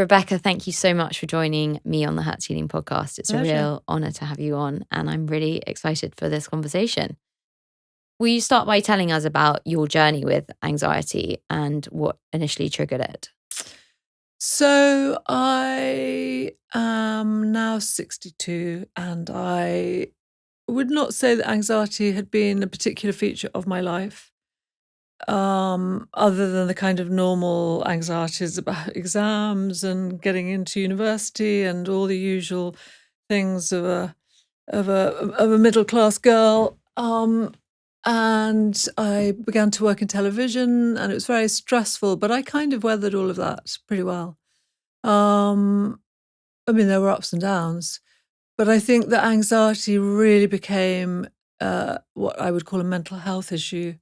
Rebecca, thank you so much for joining me on the Hertz Healing podcast. It's Pleasure. a real honour to have you on, and I'm really excited for this conversation. Will you start by telling us about your journey with anxiety and what initially triggered it? So I am now 62, and I would not say that anxiety had been a particular feature of my life, other than the kind of normal anxieties about exams and getting into university and all the usual things of a middle class girl. And I began to work in television, and it was very stressful, but I kind of weathered all of that pretty well. I mean, there were ups and downs, but I think that anxiety really became what I would call a mental health issue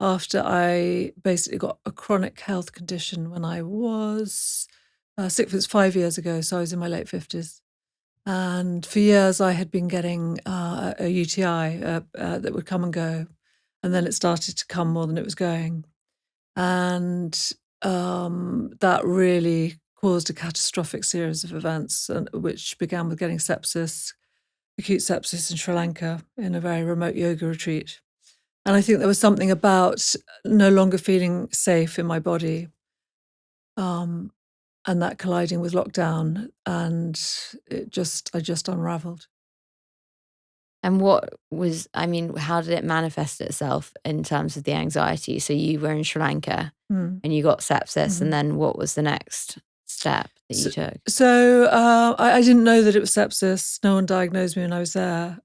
after I basically got a chronic health condition when I was sick. It was 5 years ago, so I was in my late 50s. And for years, I had been getting a UTI that would come and go. And then it started to come more than it was going. And that really caused a catastrophic series of events, which began with getting sepsis, acute sepsis in Sri Lanka in a very remote yoga retreat. And I think there was something about no longer feeling safe in my body, and that colliding with lockdown, and I just unraveled. And how did it manifest itself in terms of the anxiety? So you were in Sri Lanka Mm. and you got sepsis, Mhm. and then what was the next step that you took? So I didn't know that it was sepsis. No one diagnosed me when I was there.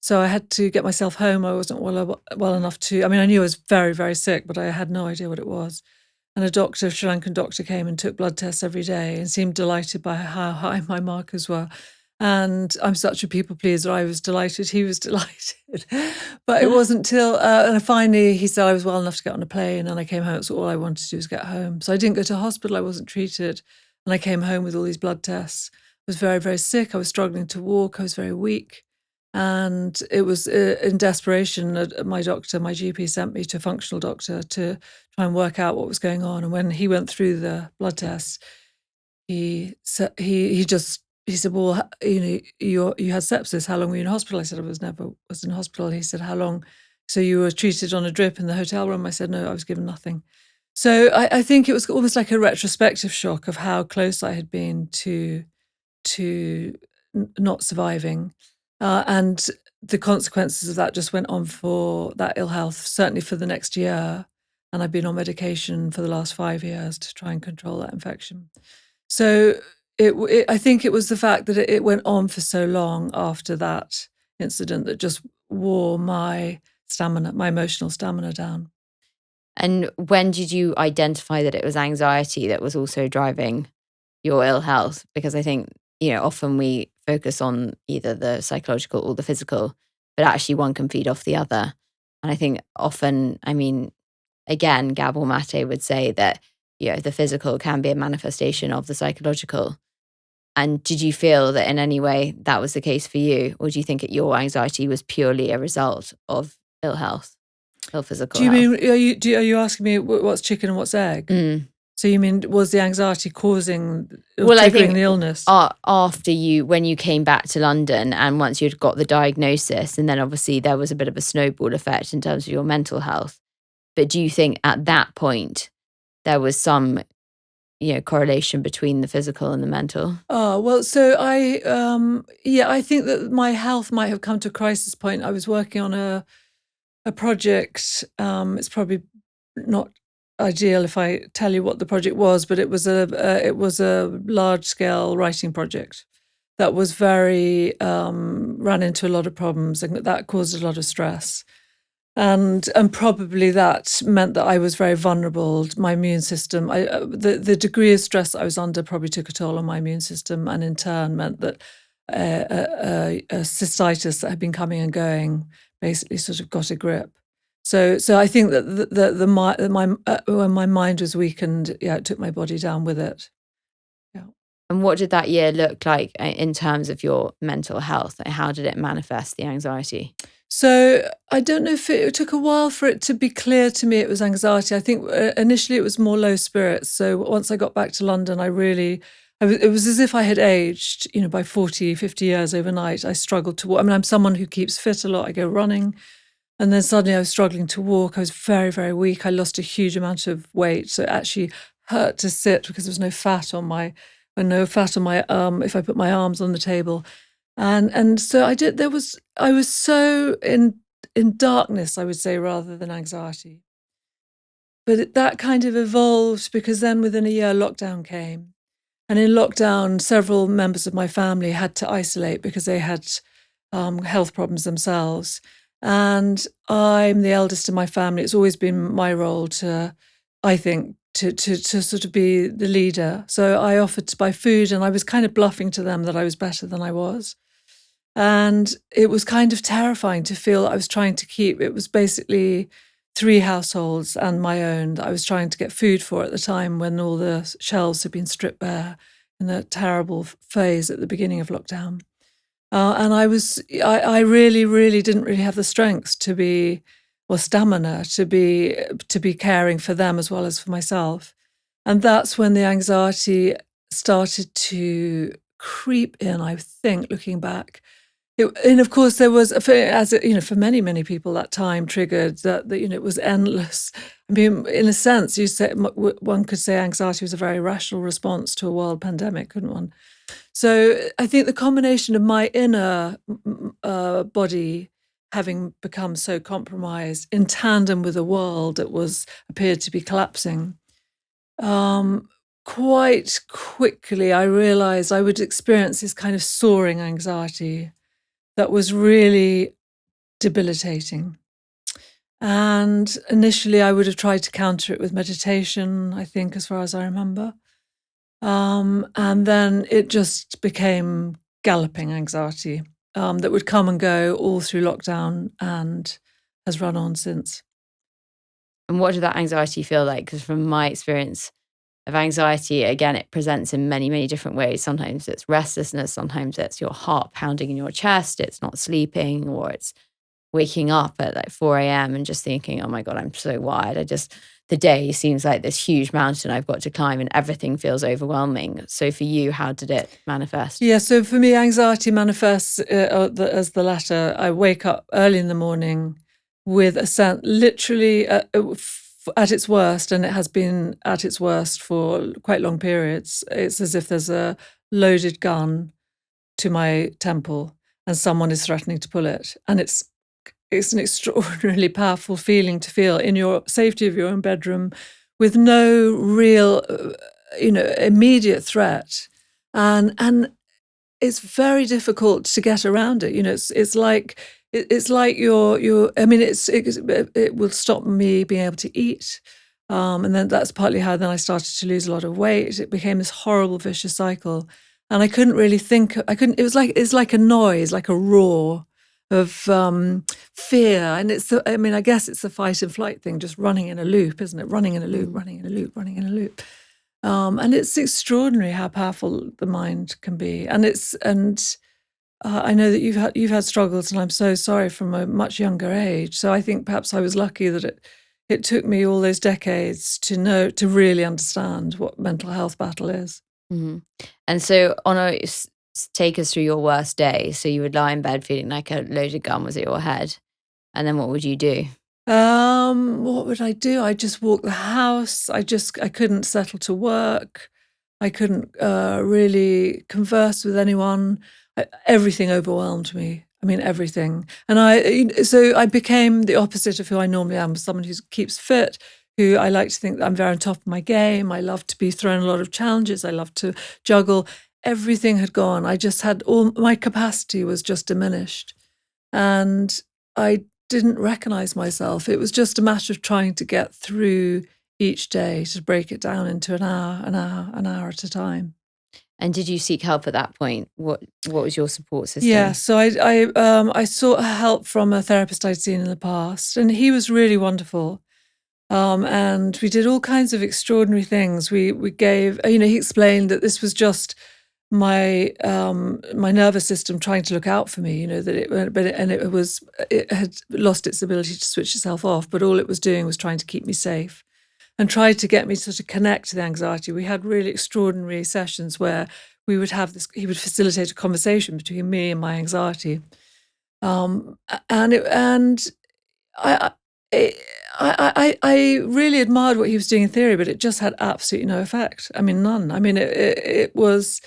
So I had to get myself home. I wasn't well enough to. I mean, I knew I was very, very sick, but I had no idea what it was. And a Sri Lankan doctor came and took blood tests every day and seemed delighted by how high my markers were. And I'm such a people pleaser. I was delighted. He was delighted. But it wasn't till, and finally he said I was well enough to get on a plane, and I came home. So all I wanted to do was get home. So I didn't go to hospital. I wasn't treated. And I came home with all these blood tests. I was very, very sick. I was struggling to walk. I was very weak. And it was in desperation, my GP sent me to a functional doctor to try and work out what was going on. And when he went through the blood tests, he said, well, you had sepsis. How long were you in hospital? I said, I never was in hospital. He said, how long? So you were treated on a drip in the hotel room? I said, no, I was given nothing. So I think it was almost like a retrospective shock of how close I had been to not surviving. And the consequences of that just went on for that ill health, certainly for the next year. And I've been on medication for the last 5 years to try and control that infection. So I think it was the fact that it went on for so long after that incident that just wore my emotional stamina down. And when did you identify that it was anxiety that was also driving your ill health? Because I think, often we focus on either the psychological or the physical, but actually one can feed off the other. And I think often, again, Gabor Mate would say that, the physical can be a manifestation of the psychological. And did you feel that in any way that was the case for you? Or do you think that your anxiety was purely a result of ill health, ill physical health? Do you mean, are you asking me what's chicken and what's egg? Mm. So you mean, was the anxiety causing or triggering the illness? After when you came back to London and once you'd got the diagnosis, and then obviously there was a bit of a snowball effect in terms of your mental health. But do you think at that point there was some, correlation between the physical and the mental? Oh, well, so I think that my health might have come to a crisis point. I was working on a project. It's probably not ideal if I tell you what the project was, but it was a large scale writing project that was very ran into a lot of problems, and that caused a lot of stress. And probably that meant that I was very vulnerable. My immune system, the degree of stress I was under probably took a toll on my immune system, and in turn meant that a cystitis that had been coming and going basically sort of got a grip. So I think that when my mind was weakened, it took my body down with it. Yeah. And what did that year look like in terms of your mental health? How did it manifest the anxiety? So I don't know if it took a while for it to be clear to me it was anxiety. I think initially it was more low spirits. So once I got back to London, it was as if I had aged, by 40, 50 years overnight. I struggled to walk. I mean, I'm someone who keeps fit a lot. I go running. And then suddenly I was struggling to walk. I was very, very weak. I lost a huge amount of weight. So it actually hurt to sit because there was no fat on my, if I put my arms on the table. And so I was so in darkness, I would say, rather than anxiety. But that kind of evolved because then within a year, lockdown came. And in lockdown, several members of my family had to isolate because they had health problems themselves. And I'm the eldest in my family. It's always been my role I think, to sort of be the leader. So I offered to buy food, and I was kind of bluffing to them that I was better than I was. And it was kind of terrifying to feel I was trying to keep. It was basically 3 households and my own that I was trying to get food for at the time when all the shelves had been stripped bare in that terrible phase at the beginning of lockdown. And I really, really didn't really have the strength or stamina to be caring for them as well as for myself. And that's when the anxiety started to creep in, I think, looking back. And of course, there was, for many, many people, that time triggered that it was endless. I mean, in a sense, one could say anxiety was a very rational response to a world pandemic, couldn't one? So I think the combination of my inner body having become so compromised in tandem with a world that appeared to be collapsing, quite quickly I realized I would experience this kind of soaring anxiety that was really debilitating. And initially I would have tried to counter it with meditation, I think, as far as I remember. And then it just became galloping anxiety that would come and go all through lockdown and has run on since. And what did that anxiety feel like? Because from my experience of anxiety, again, it presents in many, many different ways. Sometimes it's restlessness, sometimes it's your heart pounding in your chest, it's not sleeping, or it's waking up at like 4 a.m. and just thinking, oh my God, I'm so wired. The day seems like this huge mountain I've got to climb and everything feels overwhelming. So for you, how did it manifest? Yeah, so for me, anxiety manifests as the latter. I wake up early in the morning with a sense, literally at its worst, and it has been at its worst for quite long periods. It's as if there's a loaded gun to my temple and someone is threatening to pull it. And it's an extraordinarily powerful feeling to feel in your safety of your own bedroom with no real, immediate threat. And it's very difficult to get around it. It's like you're. I mean, it will stop me being able to eat, and then that's partly how then I started to lose a lot of weight. It became this horrible vicious cycle, and I couldn't really think. It's like a noise, like a roar of fear, and I guess it's the fight and flight thing, just running in a loop, isn't it? Running in a loop, running in a loop, running in a loop. And it's extraordinary how powerful the mind can be. And I know that you've had struggles, and I'm so sorry, from a much younger age. So I think perhaps I was lucky that it took me all those decades to really understand what mental health battle is. Mm-hmm. And so take us through your worst day. So you would lie in bed feeling like a loaded gun was at your head. And then what would you do? What would I do? I just walk the house. I couldn't settle to work. I couldn't really converse with anyone. Everything overwhelmed me. I mean, everything. And so I became the opposite of who I normally am, someone who keeps fit, who I like to think that I'm very on top of my game. I love to be thrown a lot of challenges. I love to juggle. Everything had gone. I just had my capacity was just diminished. And I didn't recognize myself. It was just a matter of trying to get through each day, to break it down into an hour at a time. And did you seek help at that point? What was your support system? Yeah, so I sought help from a therapist I'd seen in the past, and he was really wonderful. And we did all kinds of extraordinary things. We gave, he explained that this was just my nervous system trying to look out for me, that it had lost its ability to switch itself off, but all it was doing was trying to keep me safe and tried to get me to sort of connect to the anxiety. We had really extraordinary sessions where we would have this, he would facilitate a conversation between me and my anxiety. And I really admired what he was doing in theory, but it just had absolutely no effect. I mean, none. I mean, it was,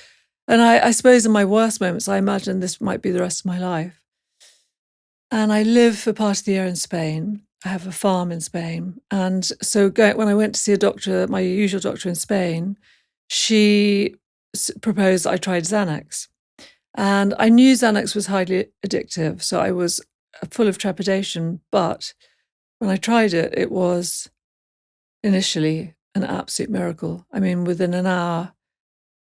and I suppose in my worst moments, I imagined this might be the rest of my life. And I live for part of the year in Spain. I have a farm in Spain. And so when I went to see a doctor, my usual doctor in Spain, she proposed that I tried Xanax. And I knew Xanax was highly addictive, so I was full of trepidation. But when I tried it, it was initially an absolute miracle. I mean, within an hour,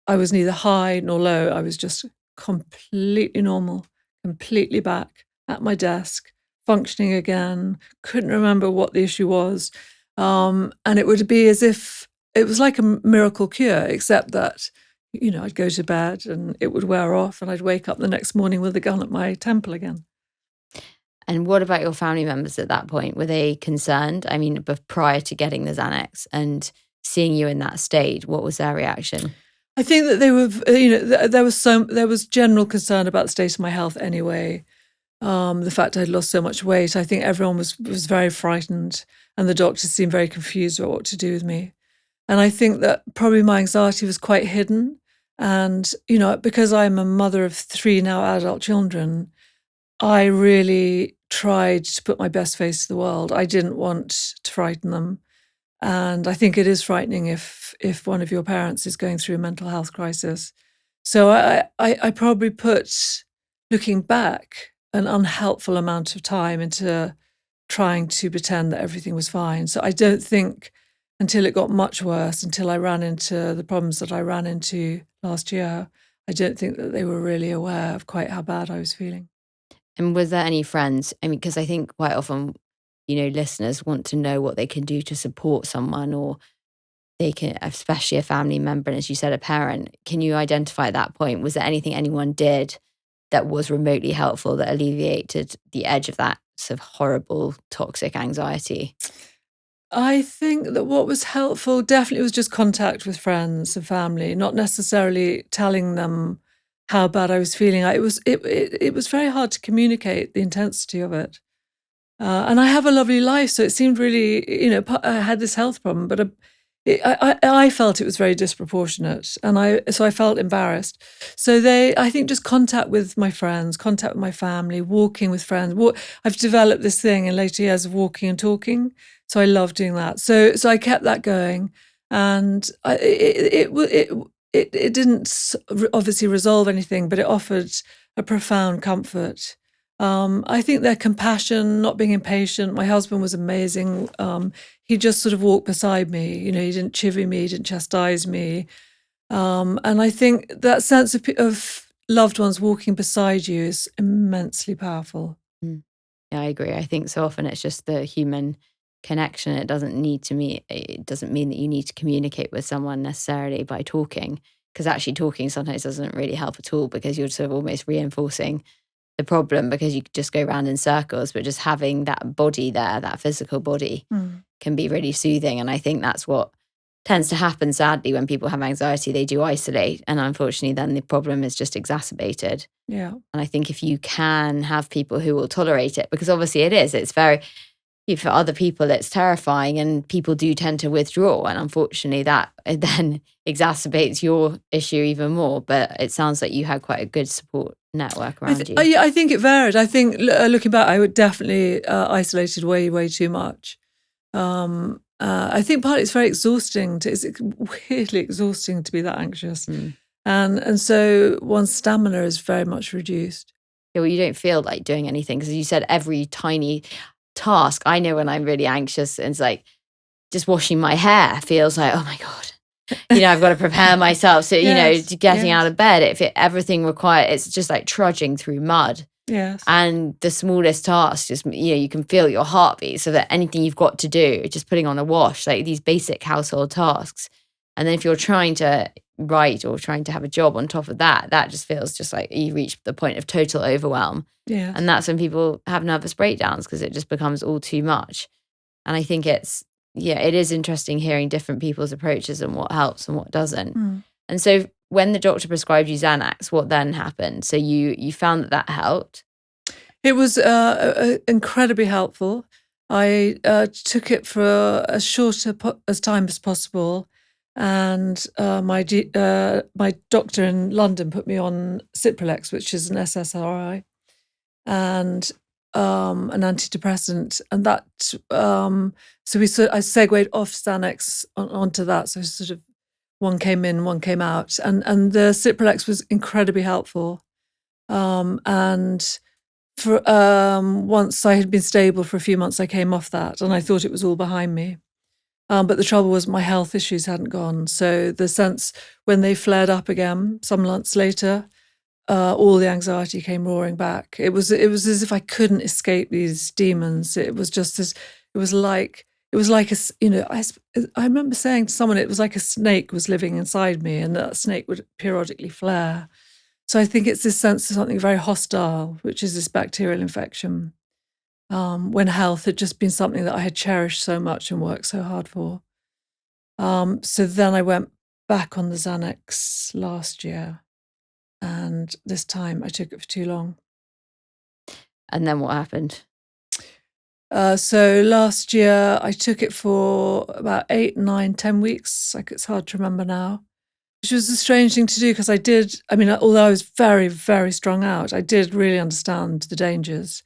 I was neither high nor low. I was just completely normal, completely back at my desk, functioning again, couldn't remember what the issue was. And it would be as if it was like a miracle cure, except that, I'd go to bed and it would wear off and I'd wake up the next morning with a gun at my temple again. And what about your family members at that point? Were they concerned? I mean, prior to getting the Xanax and seeing you in that state, what was their reaction? I think that they were, there was general concern about the state of my health anyway. The fact I'd lost so much weight, I think everyone was very frightened, and the doctors seemed very confused about what to do with me. And I think that probably my anxiety was quite hidden. And, because I'm a mother of 3 now adult children, I really tried to put my best face to the world. I didn't want to frighten them. And I think it is frightening if one of your parents is going through a mental health crisis. So I probably put, looking back, an unhelpful amount of time into trying to pretend that everything was fine. So I don't think until it got much worse, until I ran into the problems that I ran into last year, I don't think that they were really aware of quite how bad I was feeling. And was there any friends? I mean, because I think quite often, listeners want to know what they can do to support someone, or they can, especially a family member, and as you said, a parent. Can you identify at that point, was there anything anyone did that was remotely helpful that alleviated the edge of that sort of horrible, toxic anxiety? I think that what was helpful definitely was just contact with friends and family, not necessarily telling them how bad I was feeling. It was very hard to communicate the intensity of it. And I have a lovely life, so it seemed really, I had this health problem, but I felt it was very disproportionate, and so I felt embarrassed. So I think just contact with my friends, contact with my family, walking with friends. I've developed this thing in later years of walking and talking, so I love doing that. So I kept that going, and it didn't obviously resolve anything, but it offered a profound comfort. I think their compassion, not being impatient. My husband was amazing. He just sort of walked beside me. He didn't chivvy me, he didn't chastise me. And I think that sense of loved ones walking beside you is immensely powerful. Yeah, I agree. I think so often it's just the human connection. It doesn't mean that you need to communicate with someone necessarily by talking, because actually talking sometimes doesn't really help at all, because you're sort of almost reinforcing the problem, because you just go around in circles. But just having that body there, that physical body, can be really soothing. And I think that's what tends to happen, sadly, when people have anxiety. They do isolate, and unfortunately then the problem is just exacerbated. Yeah. And I think if you can have people who will tolerate it, because obviously it's very, for other people it's terrifying, and people do tend to withdraw, and unfortunately that then exacerbates your issue even more. But it sounds like you had quite a good support network around you. I think it varied. I think looking back, I would definitely isolated way too much. I think partly it's very exhausting. It's weirdly exhausting to be that anxious, and so one's stamina is very much reduced. Yeah, well, you don't feel like doing anything, because you said every tiny task. I know when I'm really anxious, and it's like just washing my hair feels like, oh my God, I've got to prepare myself. So, to getting out of bed, everything required, it's just like trudging through mud. Yes. And the smallest task, just, you can feel your heartbeat, so that anything you've got to do, just putting on a wash, like these basic household tasks. And then if you're trying to write or trying to have a job on top of that, that just feels just like you reach the point of total overwhelm. Yeah. And that's when people have nervous breakdowns, because it just becomes all too much. And I think it is interesting hearing different people's approaches and what helps and what doesn't. And so when the doctor prescribed you Xanax, what then happened? So you found that helped? It was incredibly helpful. I took it for as short as time as possible, and my doctor in London put me on Cipralex, which is an SSRI, and an antidepressant, and that I segued off Xanax onto that. So sort of one came in, one came out, and the Cipralex was incredibly helpful, and. For once I had been stable for a few months, I came off that, and I thought it was all behind me. But the trouble was my health issues hadn't gone. So the sense when they flared up again, some months later, all the anxiety came roaring back. It was as if I couldn't escape these demons. It was just this. It was like I remember saying to someone, it was like a snake was living inside me, and that snake would periodically flare. So I think it's this sense of something very hostile, which is this bacterial infection, when health had just been something that I had cherished so much and worked so hard for. So then I went back on the Xanax last year, and this time I took it for too long. And then what happened? So last year I took it for about 8, 9, 10 weeks. Like, it's hard to remember now. Which was a strange thing to do, because although I was very, very strung out, I did really understand the dangers.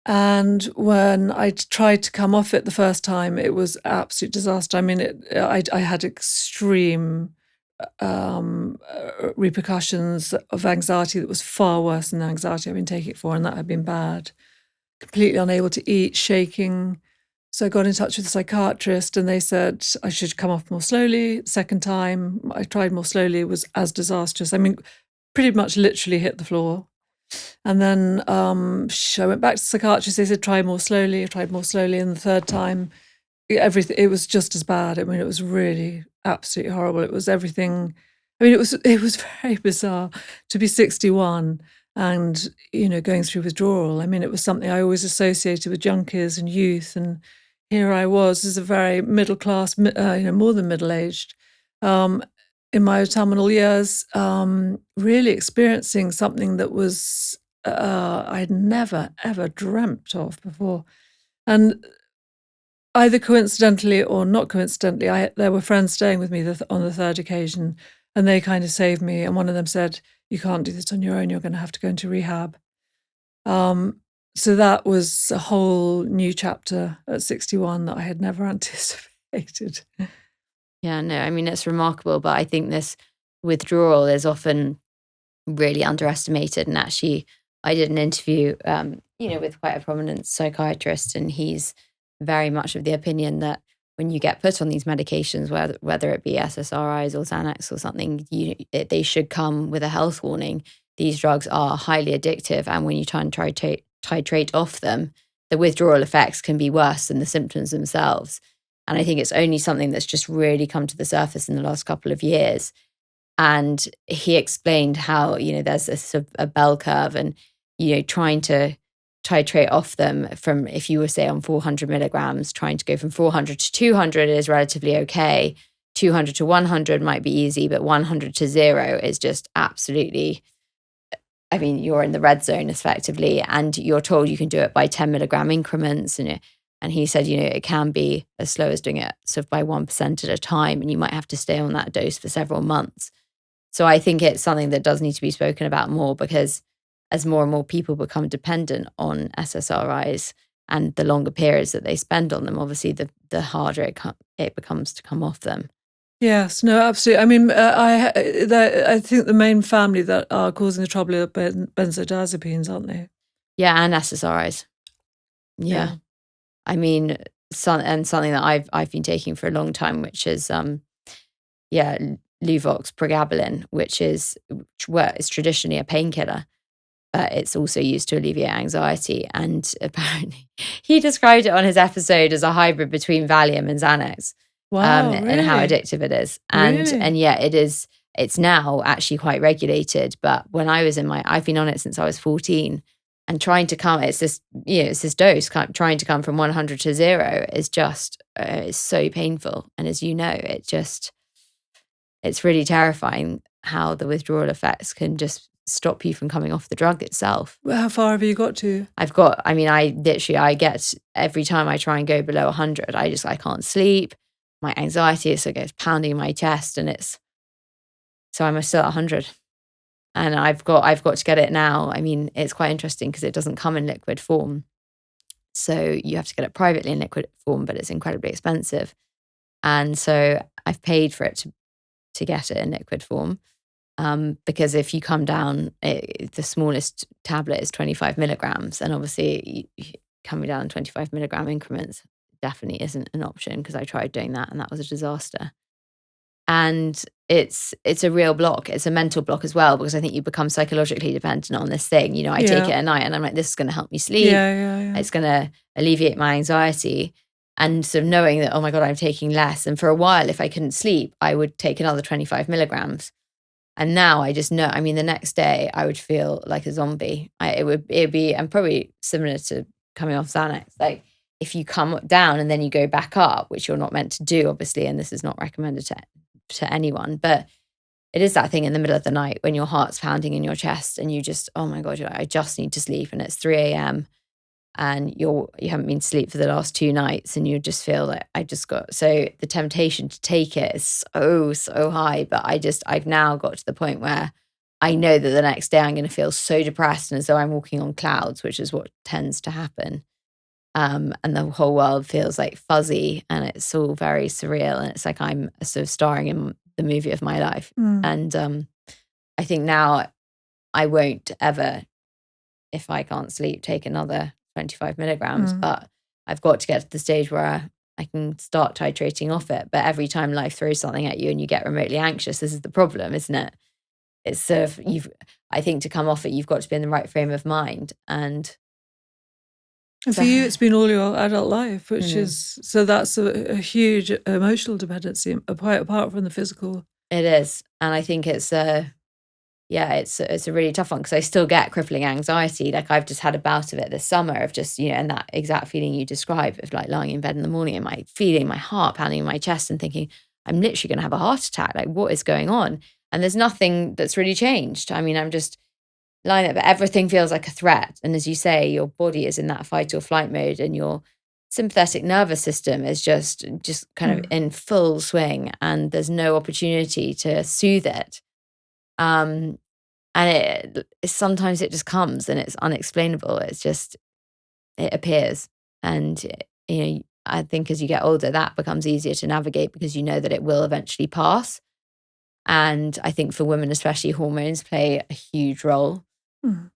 And when I tried to come off it the first time, it was absolute disaster. I mean, I had extreme repercussions of anxiety that was far worse than the anxiety I've been taking it for, and that had been bad. Completely unable to eat, shaking. So I got in touch with a psychiatrist, and they said I should come off more slowly. Second time I tried more slowly, it was as disastrous. I mean, pretty much literally hit the floor. And then I went back to the psychiatrist. They said, try more slowly. I tried more slowly. And the third time, it was just as bad. I mean, it was really absolutely horrible. It was everything. I mean, it was very bizarre to be 61 and, going through withdrawal. I mean, it was something I always associated with junkies and youth, and here I was as a very middle class, more than middle-aged, in my terminal years, really experiencing something that was I'd never, ever dreamt of before. And either coincidentally or not coincidentally, there were friends staying with me on the third occasion, and they kind of saved me. And one of them said, you can't do this on your own, you're going to have to go into rehab. So that was a whole new chapter at 61 that I had never anticipated. Yeah, no, I mean, it's remarkable, but I think this withdrawal is often really underestimated. And actually, I did an interview, with quite a prominent psychiatrist, and he's very much of the opinion that when you get put on these medications, whether it be SSRIs or Xanax or something, they should come with a health warning. These drugs are highly addictive, and when you try and titrate off them, the withdrawal effects can be worse than the symptoms themselves. And I think it's only something that's just really come to the surface in the last couple of years. And he explained how, there's a bell curve, and, trying to titrate off them from, if you were, say, on 400 milligrams, trying to go from 400 to 200 is relatively okay. 200 to 100 might be easy, but 100 to 0 is just absolutely, I mean, you're in the red zone effectively, and you're told you can do it by 10 milligram increments. And he said, it can be as slow as doing it sort of by 1% at a time, and you might have to stay on that dose for several months. So I think it's something that does need to be spoken about more, because as more and more people become dependent on SSRIs and the longer periods that they spend on them, obviously the harder it becomes to come off them. Yes, no, absolutely. I mean, I think the main family that are causing the trouble are benzodiazepines, aren't they? Yeah, and SSRIs. Yeah. I mean, something that I've been taking for a long time, which is Luvox pregabalin, which is traditionally a painkiller, but it's also used to alleviate anxiety. And apparently, he described it on his episode as a hybrid between Valium and Xanax. Wow, and how really? addictive it is. Really? And yeah, it's now actually quite regulated. But when I was I've been on it since I was 14, and trying to come, it's this, it's this dose, trying to come from 100 to 0 is just, it's so painful. And as you know, it's really terrifying how the withdrawal effects can just stop you from coming off the drug itself. Well, how far have you got to? I get, every time I try and go below 100, I can't sleep. My anxiety is like, it's pounding in my chest, and so I'm still at 100. And I've got to get it now. I mean, it's quite interesting because it doesn't come in liquid form. So you have to get it privately in liquid form, but it's incredibly expensive. And so I've paid for it to get it in liquid form. Because if you come down, the smallest tablet is 25 milligrams. And obviously, coming down in 25 milligram increments definitely isn't an option, because I tried doing that and that was a disaster. And it's a real block. It's a mental block as well, because I think you become psychologically dependent on this thing. I take it Yeah. at night and I'm like, this is going to help me sleep. Yeah. It's going to alleviate my anxiety. And sort of knowing that, oh my God, I'm taking less. And for a while, if I couldn't sleep, I would take another 25 milligrams. And now I just know, I mean, the next day I would feel like a zombie. It would be, and probably similar to coming off Xanax. Like, if you come down and then you go back up, which you're not meant to do, obviously, and this is not recommended to anyone, but it is that thing in the middle of the night when your heart's pounding in your chest and you just, oh my God, I just need to sleep, and it's 3 a.m. and you haven't been to sleep for the last 2 nights, and you just feel like so the temptation to take it is so high. But I've now got to the point where I know that the next day I'm going to feel so depressed and as though I'm walking on clouds, which is what tends to happen. And the whole world feels like fuzzy and it's all very surreal, and it's like I'm sort of starring in the movie of my life. And I think now I won't ever, if I can't sleep, take another 25 milligrams, but I've got to get to the stage where I can start titrating off it. But every time life throws something at you and you get remotely anxious, this is the problem, isn't it? It's sort of, I think to come off it, you've got to be in the right frame of mind. And for you, it's been all your adult life, which is, so that's a huge emotional dependency, quite apart from the physical. It is. And I think it's a really tough one, because I still get crippling anxiety. Like, I've just had a bout of it this summer of just, and that exact feeling you describe of like lying in bed in the morning and my heart pounding in my chest and thinking, I'm literally going to have a heart attack. Like, what is going on? And there's nothing that's really changed. I mean, I'm just lying there, but everything feels like a threat. And as you say, your body is in that fight or flight mode, and your sympathetic nervous system is just kind of in full swing, and there's no opportunity to soothe it. And sometimes it just comes and it's unexplainable. It's just, it appears. And, I think as you get older, that becomes easier to navigate, because you know that it will eventually pass. And I think for women, especially, hormones play a huge role.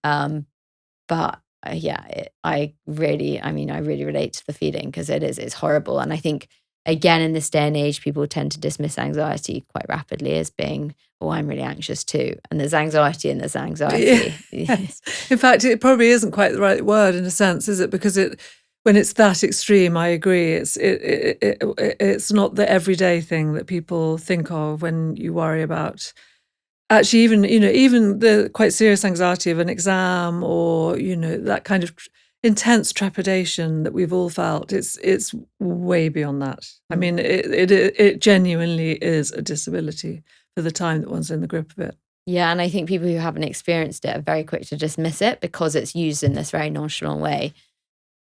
But I really relate to the feeling, because it's horrible. And I think, again, in this day and age, people tend to dismiss anxiety quite rapidly as being, oh, I'm really anxious too. And there's anxiety and there's anxiety. Yes. In fact, it probably isn't quite the right word in a sense, is it? Because when it's that extreme, I agree. It's not the everyday thing that people think of when you worry about. Actually, even the quite serious anxiety of an exam, or that kind of intense trepidation that we've all felt, it's way beyond that. I mean, it genuinely is a disability for the time that one's in the grip of it. Yeah, and I think people who haven't experienced it are very quick to dismiss it, because it's used in this very nonchalant way.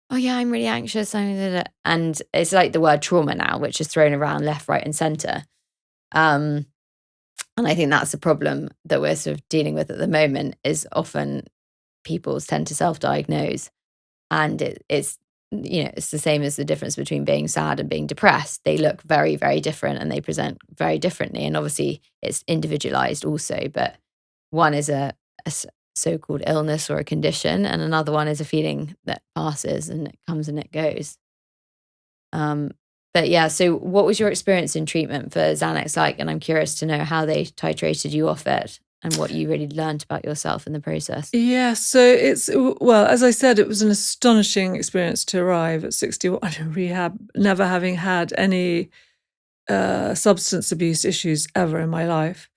Oh yeah, I'm really anxious. And it's like the word trauma now, which is thrown around left, right, and center. And I think that's the problem that we're sort of dealing with at the moment, is often people tend to self-diagnose, and it's it's the same as the difference between being sad and being depressed. They look very, very different and they present very differently. And obviously it's individualized also, but one is a so-called illness or a condition, and another one is a feeling that passes and it comes and it goes. But yeah, so what was your experience in treatment for Xanax like? And I'm curious to know how they titrated you off it and what you really learned about yourself in the process. Yeah, so well, as I said, it was an astonishing experience to arrive at 61 in rehab, never having had any substance abuse issues ever in my life.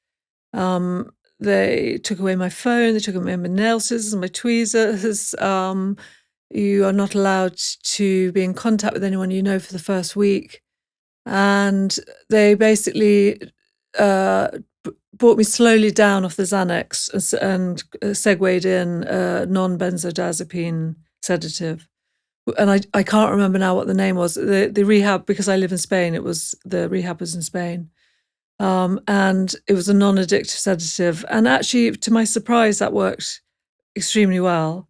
They took away my phone, they took away my nail scissors, my tweezers. You are not allowed to be in contact with anyone you know for the first week. And they basically brought me slowly down off the Xanax and segued in a non-benzodiazepine sedative. And I can't remember now what the name was. The rehab, because I live in Spain, the rehab was in Spain. And it was a non-addictive sedative. And actually, to my surprise, that worked extremely well.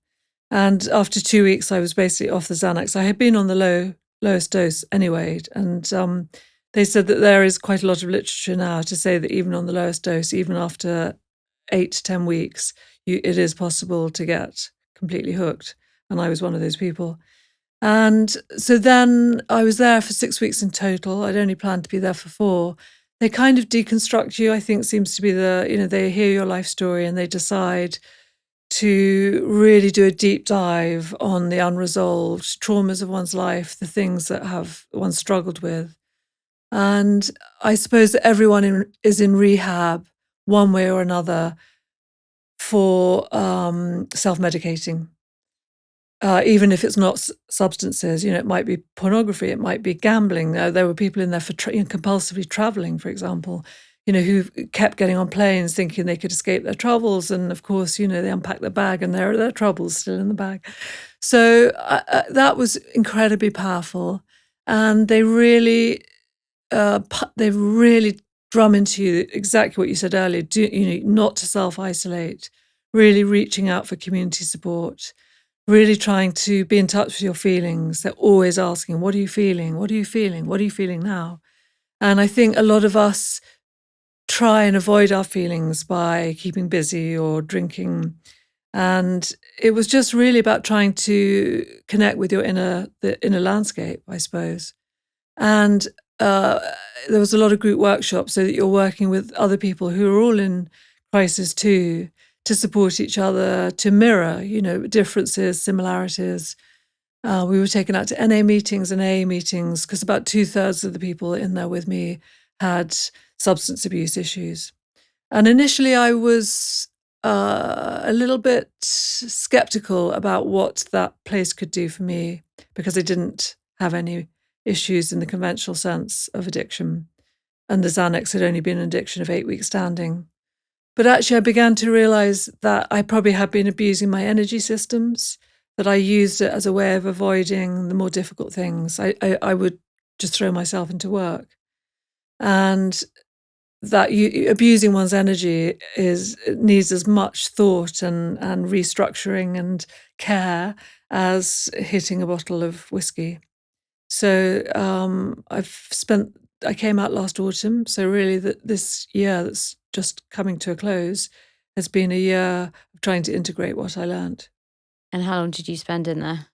And after 2 weeks, I was basically off the Xanax. I had been on the lowest dose anyway. And they said that there is quite a lot of literature now to say that even on the lowest dose, even after 8 to 10 weeks, it is possible to get completely hooked. And I was one of those people. And so then I was there for 6 weeks in total. I'd only planned to be there for 4. They kind of deconstruct you, I think seems to be they hear your life story and they decide to really do a deep dive on the unresolved traumas of one's life, the things that one struggled with. And I suppose that everyone is in rehab one way or another for self-medicating. Even if it's not substances, it might be pornography, it might be gambling. There were people in there for compulsively traveling, for example, who kept getting on planes thinking they could escape their troubles. And of course, they unpack their bag and there are their troubles still in the bag. So that was incredibly powerful. And they really drum into you exactly what you said earlier, not to self-isolate, really reaching out for community support, really trying to be in touch with your feelings. They're always asking, what are you feeling? What are you feeling? What are you feeling now? And I think a lot of us try and avoid our feelings by keeping busy or drinking. And it was just really about trying to connect with the inner landscape, I suppose. And there was a lot of group workshops so that you're working with other people who are all in crisis too, to support each other, to mirror, differences, similarities. We were taken out to NA meetings and AA meetings because about 2/3 of the people in there with me had substance abuse issues. And initially I was a little bit skeptical about what that place could do for me because I didn't have any issues in the conventional sense of addiction. And the Xanax had only been an addiction of 8 weeks standing. But actually, I began to realize that I probably had been abusing my energy systems, that I used it as a way of avoiding the more difficult things. I would just throw myself into work. And that abusing one's energy needs as much thought and restructuring and care as hitting a bottle of whiskey. So I came out last autumn. So really this year that's just coming to a close has been a year of trying to integrate what I learned. And how long did you spend in there?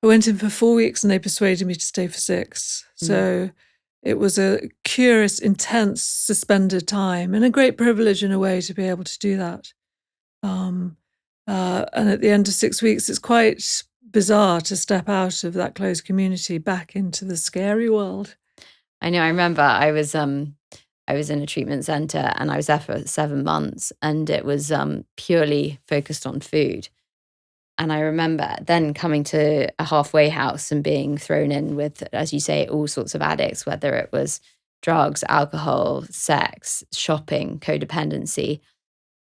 I went in for 4 weeks and they persuaded me to stay for 6. So it was a curious, intense, suspended time and a great privilege in a way to be able to do that. And at the end of 6 weeks, it's quite bizarre to step out of that closed community back into the scary world. I know. I remember I was in a treatment center and I was there for 7 months and it was purely focused on food. And I remember then coming to a halfway house and being thrown in with, as you say, all sorts of addicts, whether it was drugs, alcohol, sex, shopping, codependency.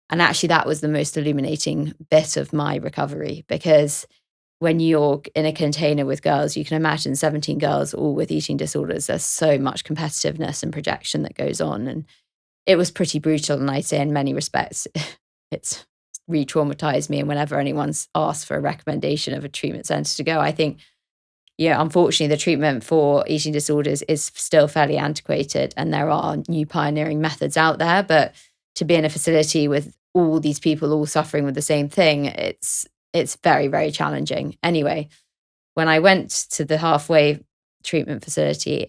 And actually that was the most illuminating bit of my recovery because when you're in a container with girls, you can imagine 17 girls all with eating disorders. There's so much competitiveness and projection that goes on. And it was pretty brutal. And I'd say in many respects, it's re-traumatized me. And whenever anyone's asked for a recommendation of a treatment center to go, I think, unfortunately, the treatment for eating disorders is still fairly antiquated and there are new pioneering methods out there. But to be in a facility with all these people all suffering with the same thing, it's very, very challenging. Anyway, when I went to the halfway treatment facility,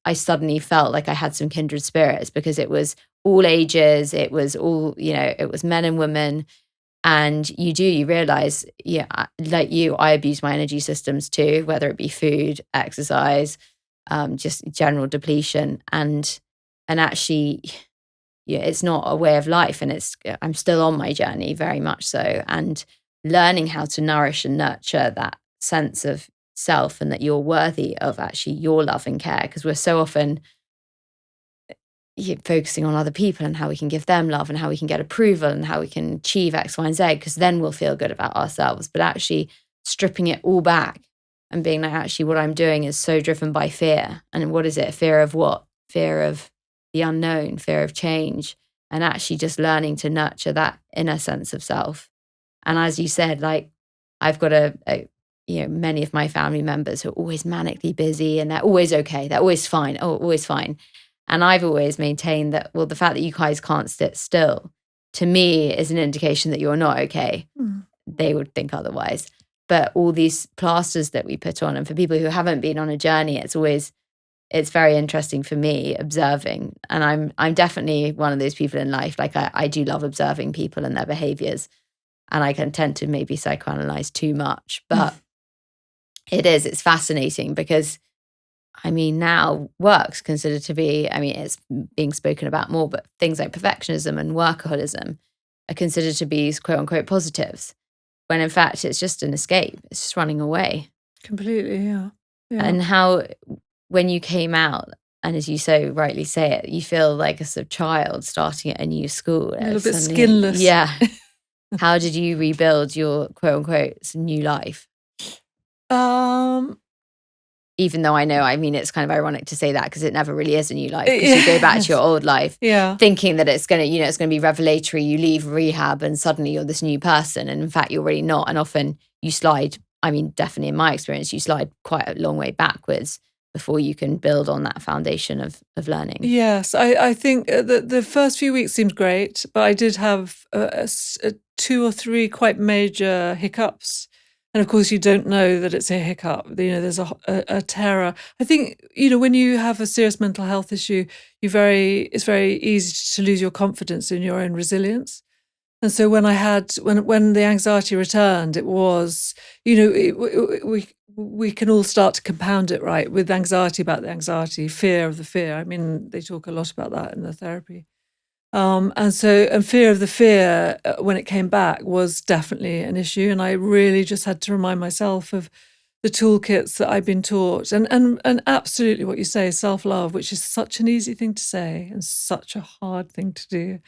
I suddenly felt like I had some kindred spirits because it was all ages, it was all, it was men and women. And you realize, like I abuse my energy systems too, whether it be food, exercise, just general depletion. And actually, yeah, it's not a way of life. And I'm still on my journey, very much so. And learning how to nourish and nurture that sense of self and that you're worthy of actually your love and care. Because we're so often focusing on other people and how we can give them love and how we can get approval and how we can achieve X, Y, and Z, because then we'll feel good about ourselves. But actually stripping it all back and being like, actually, what I'm doing is so driven by fear. And what is it? Fear of what? Fear of the unknown, fear of change, and actually just learning to nurture that inner sense of self. And as you said, like, I've got many of my family members who are always manically busy and they're always okay. They're always fine. Oh, always fine. And I've always maintained that, well, the fact that you guys can't sit still, to me, is an indication that you're not okay. They would think otherwise. But all these plasters that we put on, and for people who haven't been on a journey, it's very interesting for me observing. And I'm definitely one of those people in life. Like I do love observing people and their behaviors. And I can tend to maybe psychoanalyze too much. But it's fascinating because, I mean, now work's considered to be, I mean, it's being spoken about more, but things like perfectionism and workaholism are considered to be quote unquote positives, when in fact it's just an escape. It's just running away. Completely, yeah. And how, when you came out, and as you so rightly say it, you feel like a sort of child starting at a new school. A little bit skinless. Yeah. How did you rebuild your quote unquote new life? Even though I know, I mean, it's kind of ironic to say that because it never really is a new life, because you go back to your old life thinking that it's going to be revelatory. You leave rehab and suddenly you're this new person. And in fact, you're really not. And often you slide, I mean, definitely in my experience, you slide quite a long way backwards before you can build on that foundation of learning. Yes, I think the first few weeks seemed great, but I did have 2 or 3 quite major hiccups. And of course, you don't know that it's a hiccup. There's a terror. I think, when you have a serious mental health issue, it's very easy to lose your confidence in your own resilience. And so when the anxiety returned, it was, we can all start to compound it, right, with anxiety about the anxiety, fear of the fear. I mean, they talk a lot about that in the therapy. And fear of the fear, when it came back, was definitely an issue. And I really just had to remind myself of the toolkits that I've been taught. And absolutely what you say, self-love, which is such an easy thing to say and such a hard thing to do.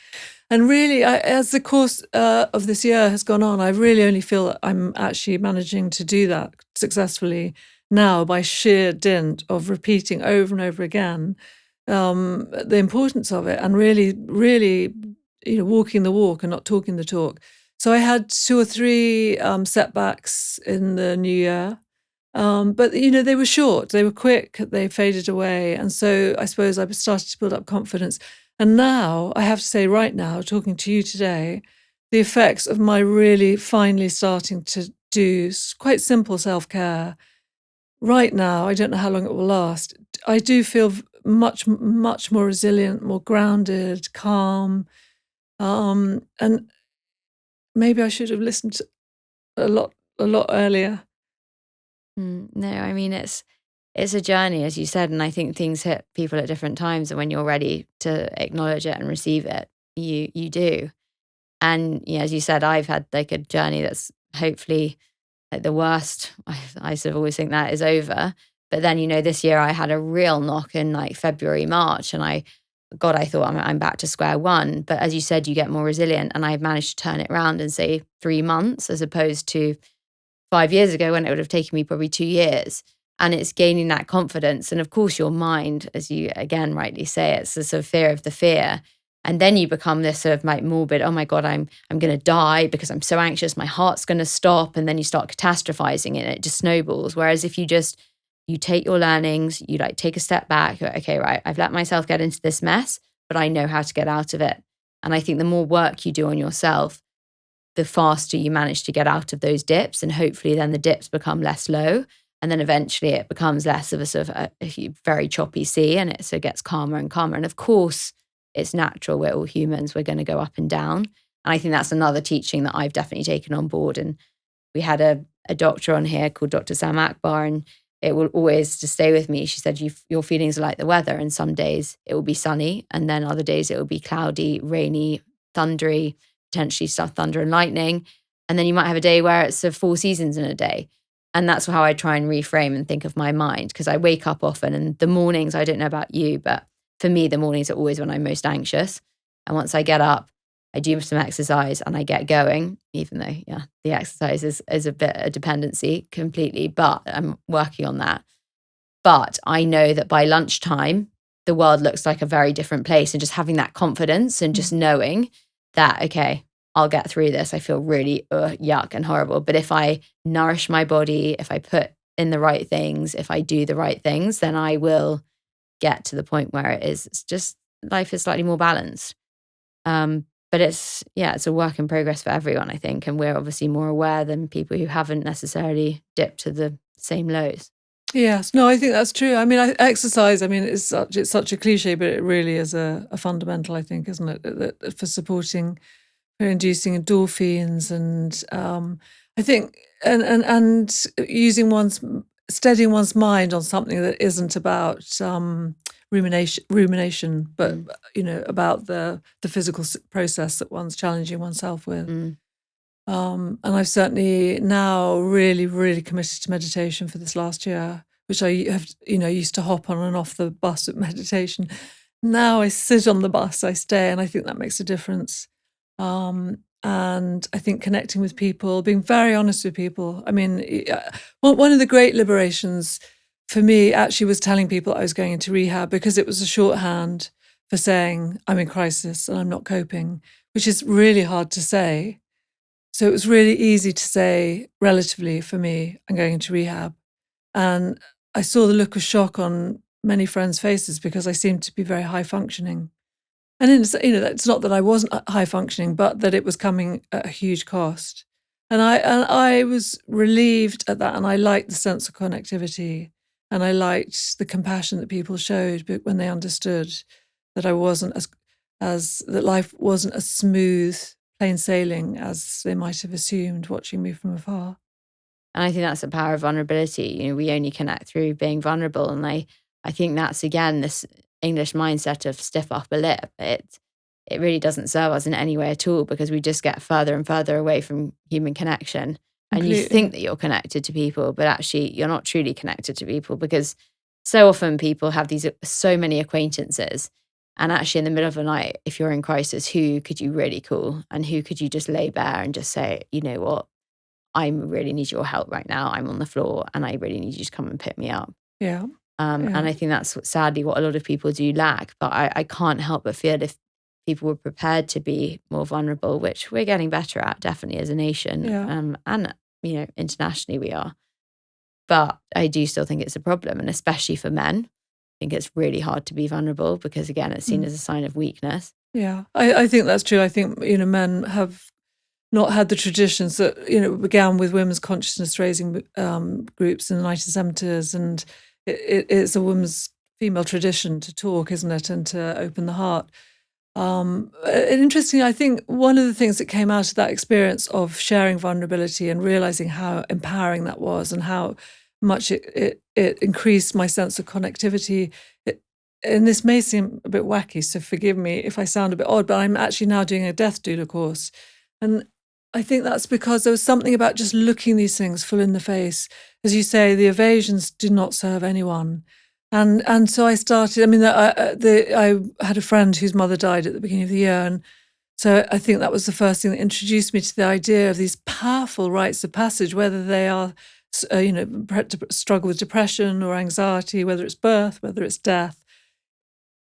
And really, as the course of this year has gone on, I really only feel that I'm actually managing to do that successfully now by sheer dint of repeating over and over again the importance of it, and really, really, walking the walk and not talking the talk. So I had 2 or 3 setbacks in the new year, but they were short, they were quick, they faded away, and so I suppose I started to build up confidence. And now I have to say, right now, talking to you today, the effects of my really finally starting to do quite simple self-care. Right now, I don't know how long it will last. I do feel much, much more resilient, more grounded, calm. And maybe I should have listened to a lot earlier. No, I mean, it's a journey, as you said, and I think things hit people at different times, and when you're ready to acknowledge it and receive it, you do. And as you said, I've had like a journey that's hopefully, like, the worst, I sort of always think that is over. But then, this year I had a real knock in like February, March, and I thought I'm back to square one. But as you said, you get more resilient, and I managed to turn it around in, say, 3 months, as opposed to 5 years ago when it would have taken me probably 2 years. And it's gaining that confidence. And of course, your mind, as you again rightly say, it's a sort of fear of the fear. And then you become this sort of like morbid, oh my God, I'm going to die because I'm so anxious, my heart's going to stop. And then you start catastrophizing and it just snowballs. Whereas if you take your learnings, you like take a step back, you're like, okay, right, I've let myself get into this mess, but I know how to get out of it. And I think the more work you do on yourself, the faster you manage to get out of those dips. And hopefully then the dips become less low. And then eventually it becomes less of a sort of a very choppy sea, and it gets calmer and calmer. And of course, it's natural. We're all humans. We're going to go up and down. And I think that's another teaching that I've definitely taken on board. And we had a doctor on here called Dr. Sam Akbar, and it will always just stay with me. She said, your feelings are like the weather, and some days it will be sunny, and then other days it will be cloudy, rainy, thundery, potentially stuff, thunder and lightning. And then you might have a day where it's 4 seasons in a day. And that's how I try and reframe and think of my mind, because I wake up often, and the mornings, I don't know about you, but for me, the mornings are always when I'm most anxious. And once I get up, I do some exercise and I get going, even though, yeah, the exercise is a bit a dependency completely, but I'm working on that. But I know that by lunchtime, the world looks like a very different place, and just having that confidence and just knowing that, okay, I'll get through this. I feel really yuck and horrible. But if I nourish my body, if I put in the right things, if I do the right things, then I will get to the point where it's just life is slightly more balanced. But it's a work in progress for everyone, I think. And we're obviously more aware than people who haven't necessarily dipped to the same lows. Yes, no, I think that's true. I mean, exercise, I mean, it's such a cliche, but it really is a fundamental, I think, isn't it? For supporting, for inducing endorphins, and I think, and steadying one's mind on something that isn't about rumination, but about the physical process that one's challenging oneself with. And I've certainly now really, really committed to meditation for this last year, which I have, used to hop on and off the bus at meditation. Now I sit on the bus, I stay, and I think that makes a difference. And I think connecting with people, being very honest with people. I mean, one of the great liberations for me actually was telling people I was going into rehab, because it was a shorthand for saying I'm in crisis and I'm not coping, which is really hard to say. So it was really easy to say, relatively for me, I'm going into rehab. And I saw the look of shock on many friends' faces, because I seemed to be very high functioning. And it's not that I wasn't high functioning, but that it was coming at a huge cost. And I was relieved at that, and I liked the sense of connectivity, and I liked the compassion that people showed when they understood that I wasn't that life wasn't as smooth, plain sailing as they might have assumed watching me from afar. And I think that's the power of vulnerability. We only connect through being vulnerable. And I think that's, again, this English mindset of stiff upper lip. It really doesn't serve us in any way at all, because we just get further and further away from human connection. And you think that you're connected to people, but actually you're not truly connected to people, because so often people have so many acquaintances. And actually in the middle of the night, if you're in crisis, who could you really call? And who could you just lay bare and just say, you know what? I really need your help right now. I'm on the floor and I really need you to come and pick me up. Yeah. And I think that's sadly what a lot of people do lack. But I can't help but feel if people were prepared to be more vulnerable, which we're getting better at, definitely as a nation. Yeah. And, internationally we are. But I do still think it's a problem. And especially for men, I think it's really hard to be vulnerable, because, again, it's seen as a sign of weakness. Yeah, I think that's true. I think, men have not had the traditions that, began with women's consciousness raising groups in the 1970s. And it's a woman's female tradition to talk, isn't it? And to open the heart. And interestingly, I think one of the things that came out of that experience of sharing vulnerability and realizing how empowering that was, and how much it increased my sense of connectivity. And this may seem a bit wacky, so forgive me if I sound a bit odd, but I'm actually now doing a death doula course. And I think that's because there was something about just looking these things full in the face. As you say, the evasions did not serve anyone. And so I started, I had a friend whose mother died at the beginning of the year. And so I think that was the first thing that introduced me to the idea of these powerful rites of passage, whether they are, struggle with depression or anxiety, whether it's birth, whether it's death.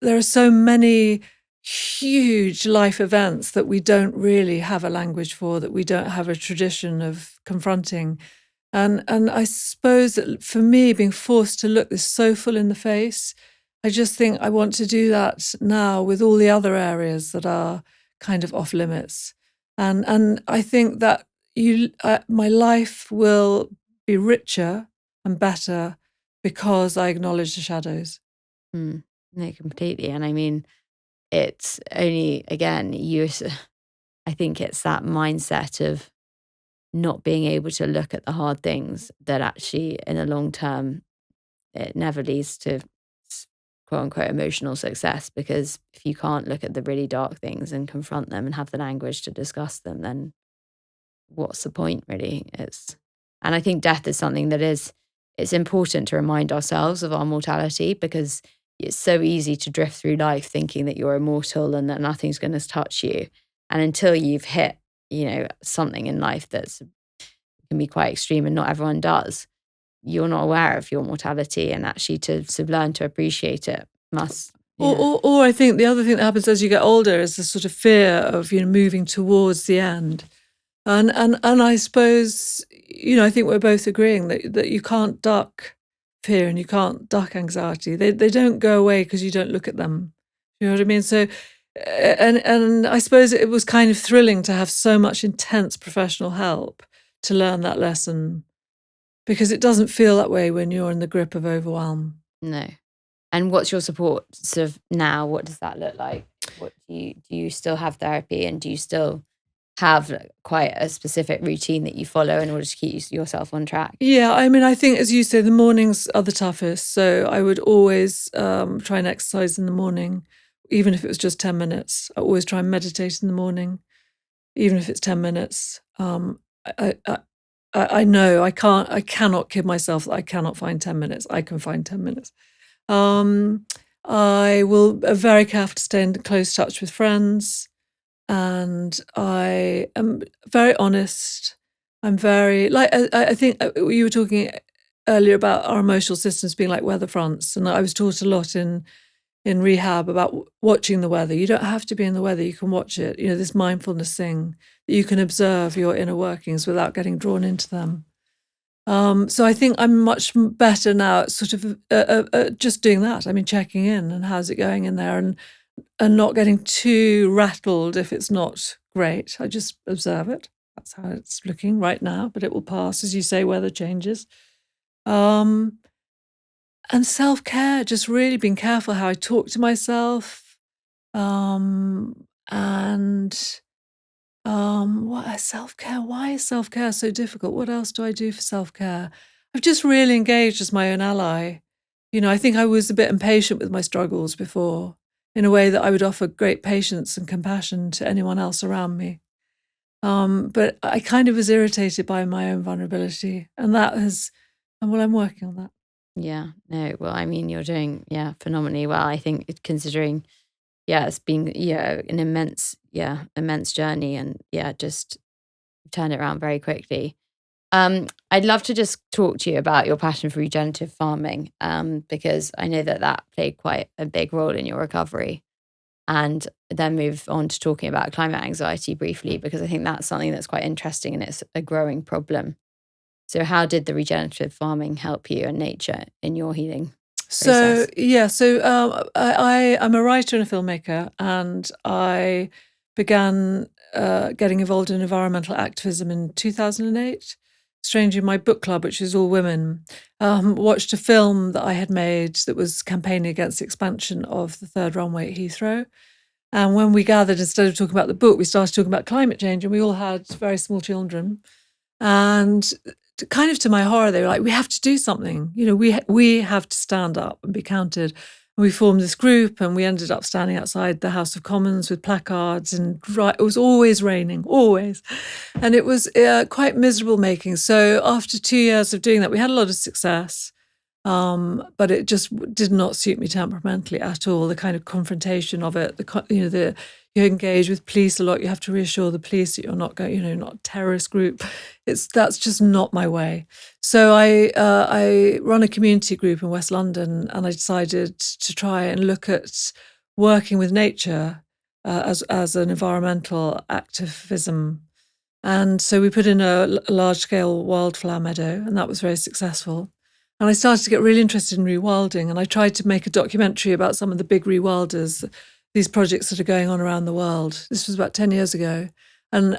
There are so many huge life events that we don't really have a language for, that we don't have a tradition of confronting. And I suppose that for me, being forced to look this so full in the face, I just think I want to do that now with all the other areas that are kind of off limits. And I think that my life will be richer and better because I acknowledge the shadows. No, completely. And I mean, it's only, again, I think it's that mindset of not being able to look at the hard things that actually in the long term it never leads to quote unquote emotional success, because if you can't look at the really dark things and confront them and have the language to discuss them, then what's the point really? And I think death is something that it's important to remind ourselves of our mortality, because it's so easy to drift through life thinking that you're immortal and that nothing's going to touch you. And until you've hit, something in life that's can be quite extreme, and not everyone does, you're not aware of your mortality, and actually to learn to appreciate it must. Or I think the other thing that happens as you get older is the sort of fear of moving towards the end, and I suppose I think we're both agreeing that you can't duck fear and you can't duck anxiety. They don't go away because you don't look at them. You know what I mean? So, and I suppose it was kind of thrilling to have so much intense professional help to learn that lesson, because it doesn't feel that way when you're in the grip of overwhelm. No. And what's your support sort of now? What does that look like? What do you still have therapy, and do you still have quite a specific routine that you follow in order to keep yourself on track? Yeah, I mean, I think, as you say, the mornings are the toughest. So I would always try and exercise in the morning, even if it was just 10 minutes. I always try and meditate in the morning, even if it's 10 minutes. I know I cannot kid myself that I cannot find 10 minutes. I can find 10 minutes. I will be very careful to stay in close touch with friends, and I am very honest. I'm very, like, I think you were talking earlier about our emotional systems being like weather fronts, and I was taught a lot in rehab about watching the weather. You don't have to be in the weather, you can watch it. This mindfulness thing that you can observe your inner workings without getting drawn into them. So I think I'm much better now at sort of just doing that. I mean, checking in and how's it going in there, and not getting too rattled if it's not great. I just observe it. That's how it's looking right now, but it will pass. As you say, weather changes. And self-care, just really being careful how I talk to myself. What is self-care? Why is self-care so difficult? What else do I do for self-care? I've just really engaged as my own ally. I think I was a bit impatient with my struggles before, in a way that I would offer great patience and compassion to anyone else around me. But I kind of was irritated by my own vulnerability, and I'm working on that. Yeah, no, well, I mean, you're doing, phenomenally well. I think considering, it's been, an immense journey, and just turned it around very quickly. I'd love to just talk to you about your passion for regenerative farming, because I know that played quite a big role in your recovery, and then move on to talking about climate anxiety briefly, because I think that's something that's quite interesting and it's a growing problem. So how did the regenerative farming help you and nature in your healing process? I'm a writer and a filmmaker, and I began getting involved in environmental activism in 2008. Strangely, my book club, which is all women, watched a film that I had made that was campaigning against the expansion of the third runway at Heathrow. And when we gathered, instead of talking about the book, we started talking about climate change, and we all had very small children. And kind of to my horror, they were like, we have to do something. We have to stand up and be counted. And we formed this group, and we ended up standing outside the House of Commons with placards, and it was always raining, always. And it was quite miserable making. So after 2 years of doing that, we had a lot of success. But it just did not suit me temperamentally at all. The kind of confrontation of it, you engage with police a lot. You have to reassure the police that you're not going, not a terrorist group. That's just not my way. So I run a community group in West London, and I decided to try and look at working with nature as an environmental activism. And so we put in a large-scale wildflower meadow, and that was very successful. And I started to get really interested in rewilding, and I tried to make a documentary about some of the big rewilders, these projects that are going on around the world. This was about 10 years ago. And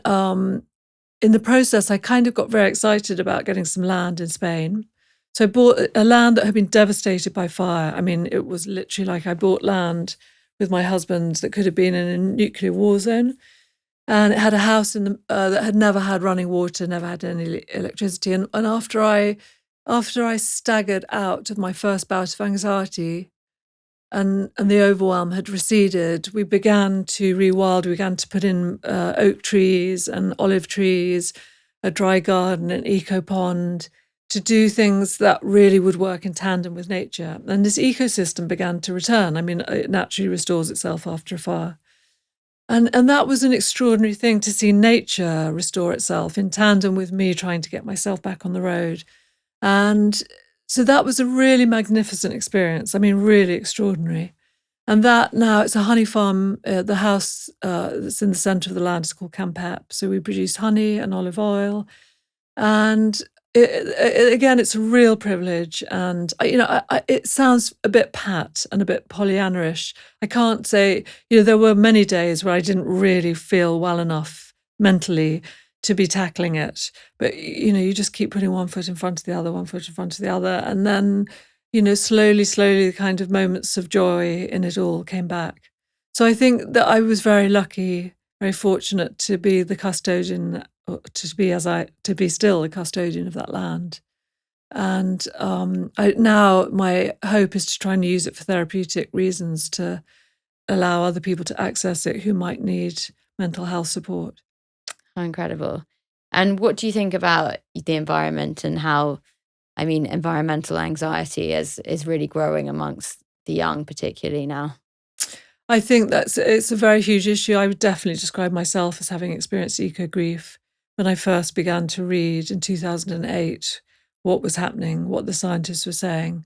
in the process, I kind of got very excited about getting some land in Spain. So I bought a land that had been devastated by fire. I mean, it was literally like I bought land with my husband that could have been in a nuclear war zone. And it had a house that had never had running water, never had any electricity. And after I after I staggered out of my first bout of anxiety and the overwhelm had receded, we began to rewild. We began to put in oak trees and olive trees, a dry garden, an eco pond, to do things that really would work in tandem with nature. And this ecosystem began to return. I mean, it naturally restores itself after a fire. And that was an extraordinary thing, to see nature restore itself in tandem with me trying to get myself back on the road. And so that was a really magnificent experience. I mean, really extraordinary. And that now it's a honey farm. The house that's in the centre of the land is called Campep. So we produce honey and olive oil. And again, it's a real privilege. And, it sounds a bit pat and a bit Pollyanna-ish. I can't say, there were many days where I didn't really feel well enough mentally to be tackling it. But, you just keep putting one foot in front of the other, one foot in front of the other. And then, slowly, the kind of moments of joy in it all came back. So I think that I was very lucky, very fortunate to be the custodian, to be still the custodian of that land. And now my hope is to try and use it for therapeutic reasons, to allow other people to access it who might need mental health support. How incredible. And what do you think about the environment and how, environmental anxiety is really growing amongst the young, particularly now? I think it's a very huge issue. I would definitely describe myself as having experienced eco-grief when I first began to read in 2008 what was happening, what the scientists were saying.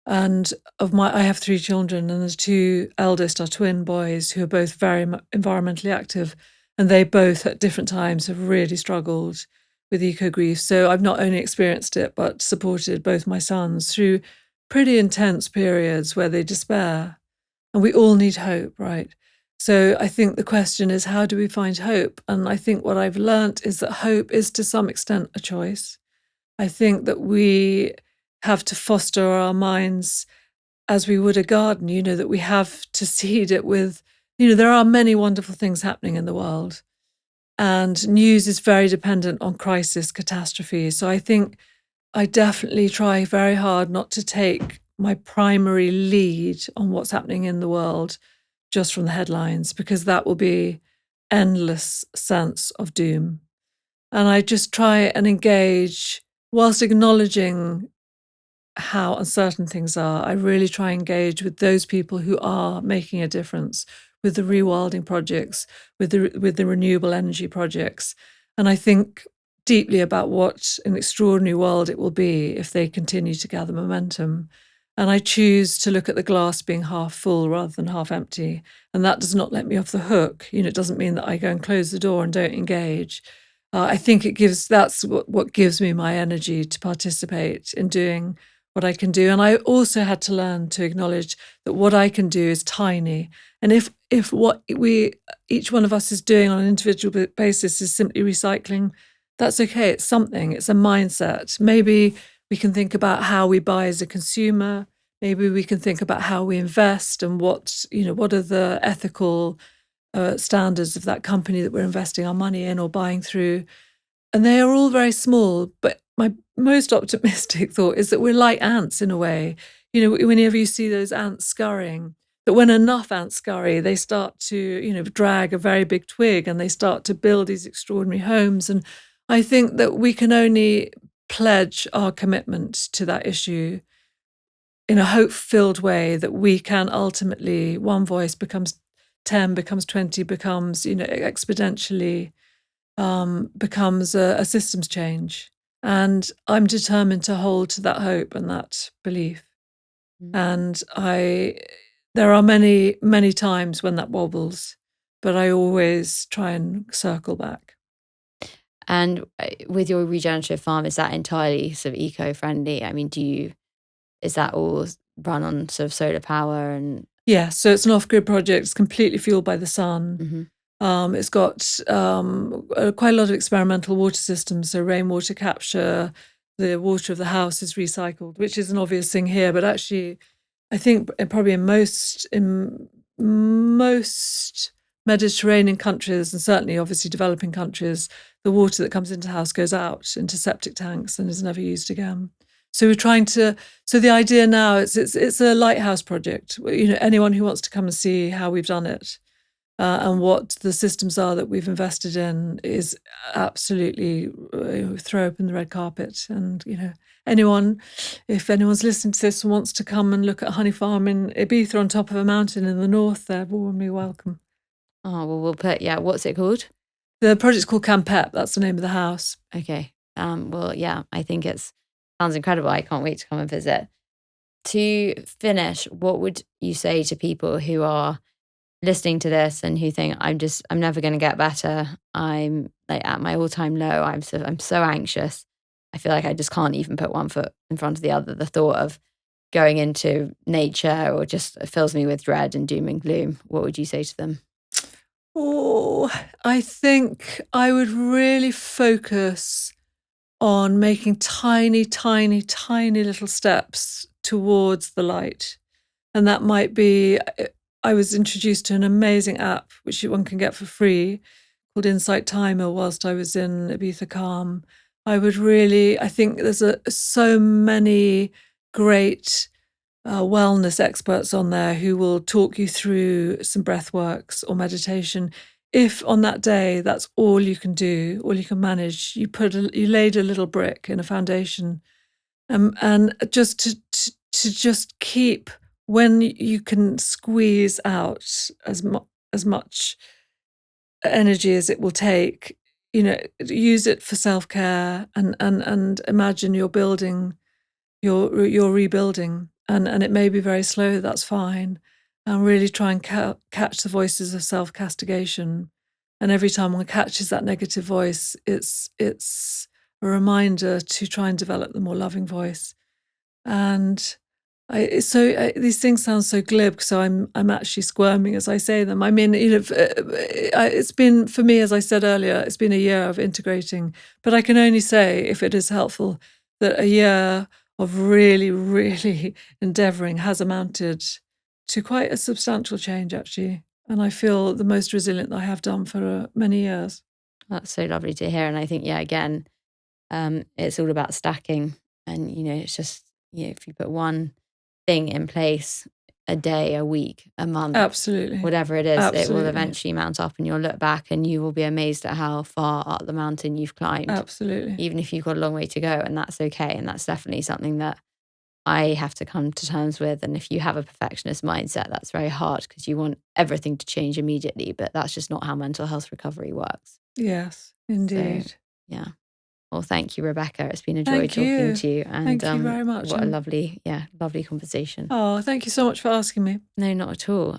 And I have 3 children, and the 2 eldest are twin boys who are both very environmentally active, and they both at different times have really struggled with eco-grief. So I've not only experienced it, but supported both my sons through pretty intense periods where they despair. And we all need hope, right? So I think the question is, how do we find hope? And I think what I've learnt is that hope is to some extent a choice. I think that we have to foster our minds as we would a garden, that we have to seed it with, there are many wonderful things happening in the world. And news is very dependent on crisis, catastrophe. So I think I definitely try very hard not to take my primary lead on what's happening in the world just from the headlines, because that will be endless sense of doom. And I just try and engage, whilst acknowledging how uncertain things are, I really try and engage with those people who are making a difference, with the rewilding projects, with the renewable energy projects. And I think deeply about what an extraordinary world it will be if they continue to gather momentum. And I choose to look at the glass being half full rather than half empty. And that does not let me off the hook. It doesn't mean that I go and close the door and don't engage. I think that's what gives me my energy to participate in doing what I can do. And I also had to learn to acknowledge that what I can do is tiny. And if what each one of us is doing on an individual basis is simply recycling, that's okay. It's something. It's a mindset. Maybe we can think about how we buy as a consumer. Maybe we can think about how we invest and what are the ethical standards of that company that we're investing our money in or buying through. And they are all very small, but my most optimistic thought is that we're like ants in a way. Whenever you see those ants scurrying, that when enough ants scurry, they start to, drag a very big twig and they start to build these extraordinary homes. And I think that we can only pledge our commitment to that issue in a hope-filled way, that we can ultimately, one voice becomes 10, becomes 20, becomes, exponentially becomes a systems change. And I'm determined to hold to that hope and that belief. And there are many, many times when that wobbles, but I always try and circle back. And with your regenerative farm, is that entirely sort of eco-friendly? Is that all run on sort of solar power and? Yeah, so it's an off-grid project. It's completely fueled by the sun. Mm-hmm. It's got quite a lot of experimental water systems, so rainwater capture. The water of the house is recycled, which is an obvious thing here, but actually, I think probably in most Mediterranean countries, and certainly obviously developing countries, the water that comes into the house goes out into septic tanks and is never used again. So we're trying to. So the idea now is it's a lighthouse project. Anyone who wants to come and see how we've done it and what the systems are that we've invested in is absolutely throw open the red carpet. And if anyone's listening to this and wants to come and look at a honey farm in Ibiza on top of a mountain in the north, they're warmly welcome. Oh, well, we'll put, what's it called? The project's called Camp Pep. That's the name of the house. Okay. Well, yeah, I think sounds incredible. I can't wait to come and visit. To finish, what would you say to people who are listening to this and who think I'm never going to get better? I'm like at my all-time low. I'm so anxious. I feel like I just can't even put one foot in front of the other. The thought of going into nature or just fills me with dread and doom and gloom. What would you say to them? Oh, I think I would really focus on making tiny, tiny, tiny little steps towards the light. And that might be, I was introduced to an amazing app, which one can get for free, called Insight Timer whilst I was in Ibiza Calm. I think there's so many great wellness experts on there who will talk you through some breath works or meditation. If on that day that's all you can do, all you can manage, you laid a little brick in a foundation, and just to just keep, when you can squeeze out as much energy as it will take, use it for self-care and imagine you're building, you're rebuilding. And it may be very slow, that's fine. And really try and catch the voices of self-castigation. And every time one catches that negative voice, it's a reminder to try and develop the more loving voice. And these things sound so glib, so I'm actually squirming as I say them. I mean, it's been, for me, as I said earlier, it's been a year of integrating. But I can only say, if it is helpful, that a year of really, really endeavouring has amounted to quite a substantial change, actually. And I feel the most resilient that I have done for many years. That's so lovely to hear. And I think, again, it's all about stacking. And, it's just, if you put one thing in place a day, a week, a month, absolutely, whatever it is, absolutely, it will eventually mount up and you'll look back and you will be amazed at how far up the mountain you've climbed. Absolutely. Even if you've got a long way to go, and that's okay. And that's definitely something that I have to come to terms with. And if you have a perfectionist mindset, that's very hard because you want everything to change immediately, but that's just not how mental health recovery works. Yes, indeed. So, yeah. Well, thank you, Rebecca. It's been a joy talking to you. And thank you very much. What a lovely conversation. Oh, thank you so much for asking me. No, not at all.